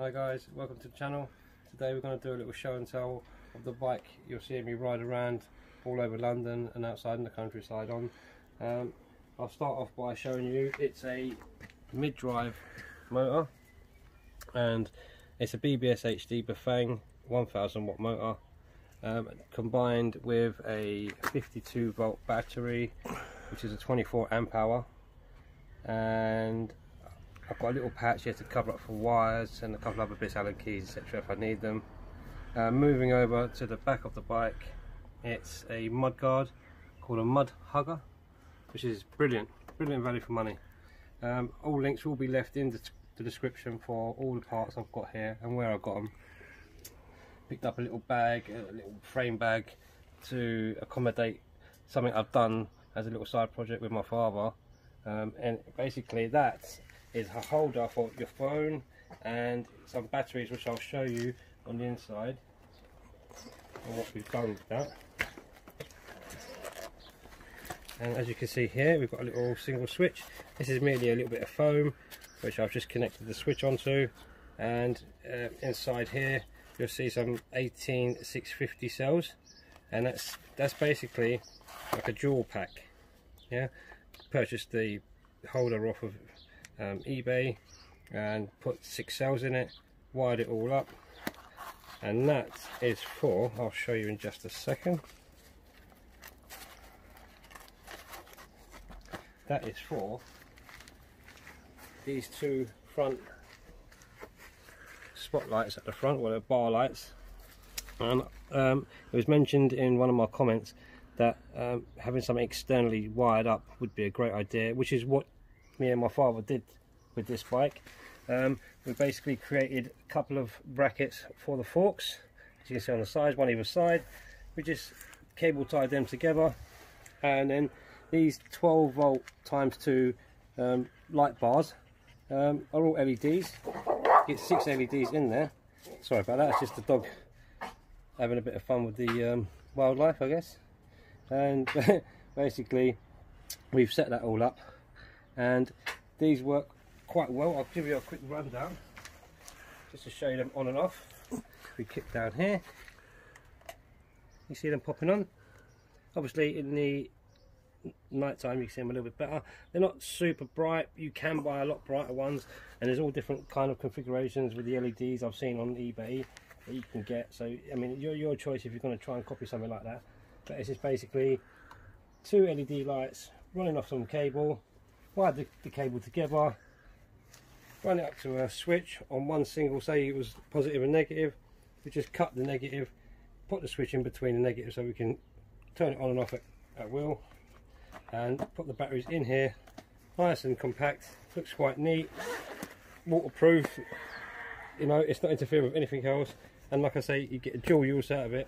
Hi guys, welcome to the channel. Today we're going to do a little show and tell of the bike you'll see me ride around all over London and outside in the countryside on. I'll start off by showing you it's a mid-drive motor and it's a BBSHD BAFANG 1000 watt motor combined with a 52 volt battery which is a 24 amp hour, and I've got a little patch here to cover up for wires and a couple other bits, Allen keys, etc. if I need them. Moving over to the back of the bike, it's a mud guard called a mud hugger, which is brilliant value for money. All links will be left in the description for all the parts I've got here and where I've got them. Picked up a little bag, a little frame bag to accommodate something I've done as a little side project with my father, and basically that is a holder for your phone and some batteries, which I'll show you on the inside and what we've done with that. And as you can see here, we've got a little single switch. This is merely a little bit of foam which I've just connected the switch onto, and inside here you'll see some 18650 cells, and that's basically like a dual pack. Yeah, purchased the holder off of eBay and put 6 cells in it, wired it all up, and that is for, I'll show you in just a second, that is for these two front spotlights at the front, well, they're bar lights. And it was mentioned in one of my comments that having something externally wired up would be a great idea, which is what me and my father did with this bike. We basically created a couple of brackets for the forks, as you can see on the sides, one either side. We just cable tied them together, and then these 12 volt times 2 light bars are all LEDs. Get 6 LEDs in there. Sorry about that, it's just the dog having a bit of fun with the wildlife, I guess. And basically we've set that all up, and these work quite well. I'll give you a quick rundown just to show you them on and off. We kick down here, you see them popping on. Obviously in the night time you can see them a little bit better. They're not super bright, you can buy a lot brighter ones, and there's all different kind of configurations with the LEDs I've seen on eBay that you can get. So I mean, your choice if you're going to try and copy something like that. But it's just basically 2 LED lights running off some cable, wire the cable together, run it up to a switch on one single, say it was positive and negative, we just cut the negative, put the switch in between the negative so we can turn it on and off at will, and put the batteries in here, nice and compact, looks quite neat, waterproof, you know, it's not interfering with anything else. And like I say, you get a dual use out of it,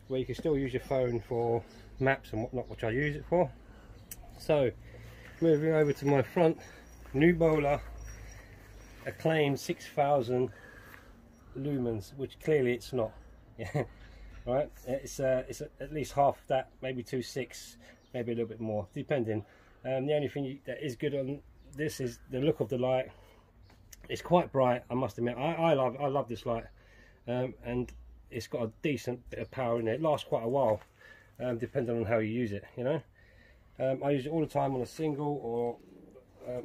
where you can still use your phone for maps and whatnot, which I use it for. So moving over to my front, New Bowler, acclaimed 6000 lumens, which clearly it's not. Yeah, right, it's at least half that, maybe 2.6, maybe a little bit more depending. The only thing that is good on this is the look of the light. It's quite bright, I must admit. I love this light, and it's got a decent bit of power in it. It lasts quite a while, depending on how you use it, you know. I use it all the time on a single, or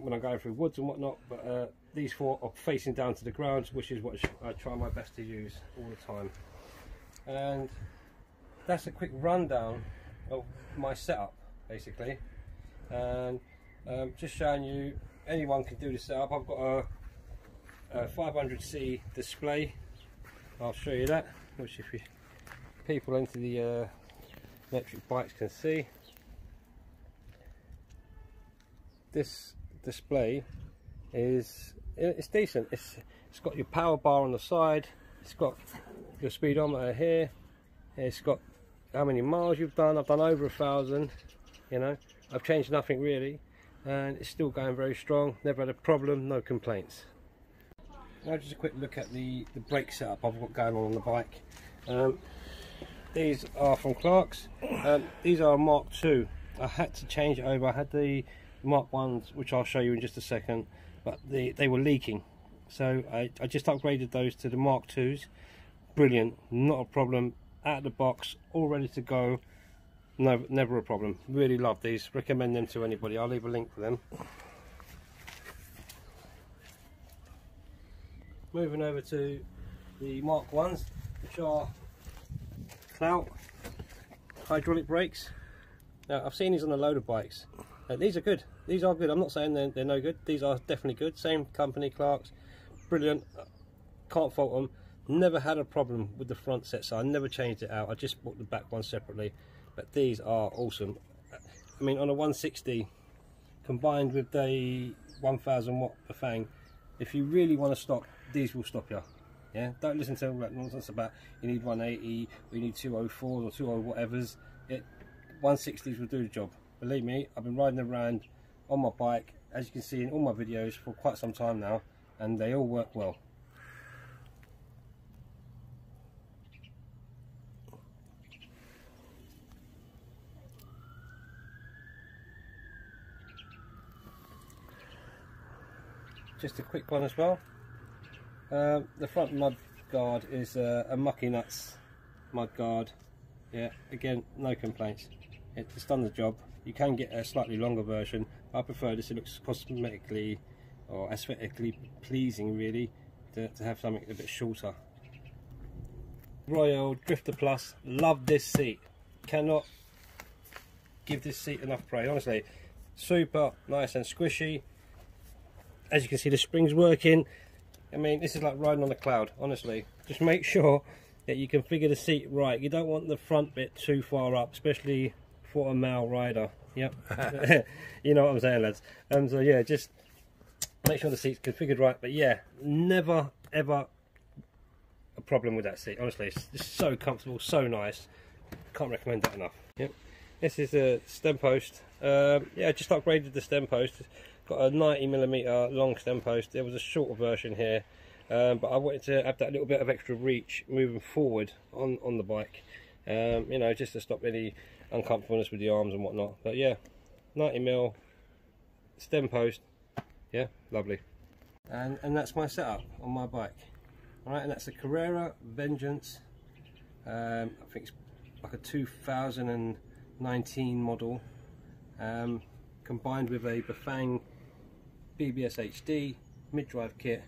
when I'm going through woods and whatnot, but these 4 are facing down to the ground, which is what I try my best to use all the time. And that's a quick rundown of my setup basically, and just showing you anyone can do the setup. I've got a 500C display, I'll show you that, which if people into the electric bikes can see. This display it's decent. It's got your power bar on the side, it's got your speedometer here, it's got how many miles you've done. I've done over 1,000, you know, I've changed nothing really, and it's still going very strong, never had a problem, no complaints. Now just a quick look at the brake setup I've got going on the bike. These are from Clark's. These are Mark II. I had to change it over. I had the Mark 1s, which I'll show you in just a second, but they were leaking. So I just upgraded those to the Mark IIs. Brilliant, not a problem. Out of the box, all ready to go. No, never a problem. Really love these. Recommend them to anybody. I'll leave a link for them. Moving over to the Mark 1s, which are Clout hydraulic brakes. Now I've seen these on a load of bikes. These are good. These are good. I'm not saying they're no good. These are definitely good. Same company, Clark's. Brilliant. Can't fault them. Never had a problem with the front set, so I never changed it out. I just bought the back one separately. But these are awesome. I mean, on a 160 combined with the 1000 watt BAFANG, if you really want to stop, these will stop you. Yeah, don't listen to all that nonsense about you need 180, or you need 204 or 20 whatevers. 160s will do the job. Believe me, I've been riding around on my bike, as you can see in all my videos, for quite some time now, and they all work well. Just a quick one as well. The front mud guard is a Mucky Nuts mud guard. Yeah, again, no complaints. It's done the job. You can get a slightly longer version. I prefer this. It looks cosmetically or aesthetically pleasing, really, to have something a bit shorter. Royal Drifter Plus. Love this seat. Cannot give this seat enough praise. Honestly, super nice and squishy. As you can see, the spring's working. I mean, this is like riding on a cloud, honestly. Just make sure that you configure the seat right. You don't want the front bit too far up, especially for a male rider. Yep. You know what I'm saying, lads. So yeah, just make sure the seat's configured right. But yeah, never ever a problem with that seat. Honestly, it's just so comfortable, so nice. Can't recommend that enough. Yep. This is a stem post. Yeah, I just upgraded the stem post. Got a 90mm long stem post. There was a shorter version here, but I wanted to have that little bit of extra reach moving forward on the bike. You know, just to stop any uncomfortableness with the arms and whatnot. But yeah, 90mm stem post. Yeah, lovely. And that's my setup on my bike. All right, and that's a Carrera Vengeance. I think it's like a 2019 model. Combined with a BAFANG BBSHD mid-drive kit,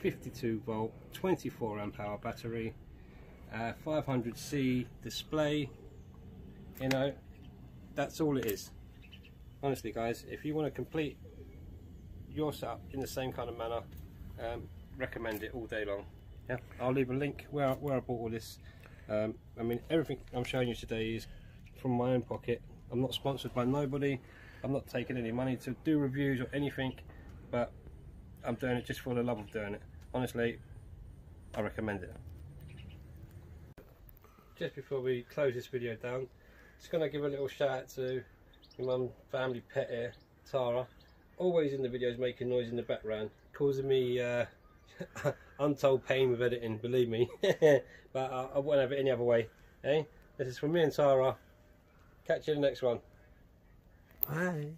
52 volt, 24 amp hour battery, 500C display. You know, that's all it is. Honestly, guys, if you want to complete your setup in the same kind of manner, recommend it all day long. Yeah, I'll leave a link where I bought all this. I mean, everything I'm showing you today is from my own pocket. I'm not sponsored by nobody. I'm not taking any money to do reviews or anything, but I'm doing it just for the love of doing it. Honestly, I recommend it. Just before we close this video down, just going to give a little shout out to my mum, family pet here, Tara. Always in the videos making noise in the background, causing me untold pain with editing, believe me. But I won't have it any other way. Eh? This is from me and Tara. Catch you in the next one. Bye.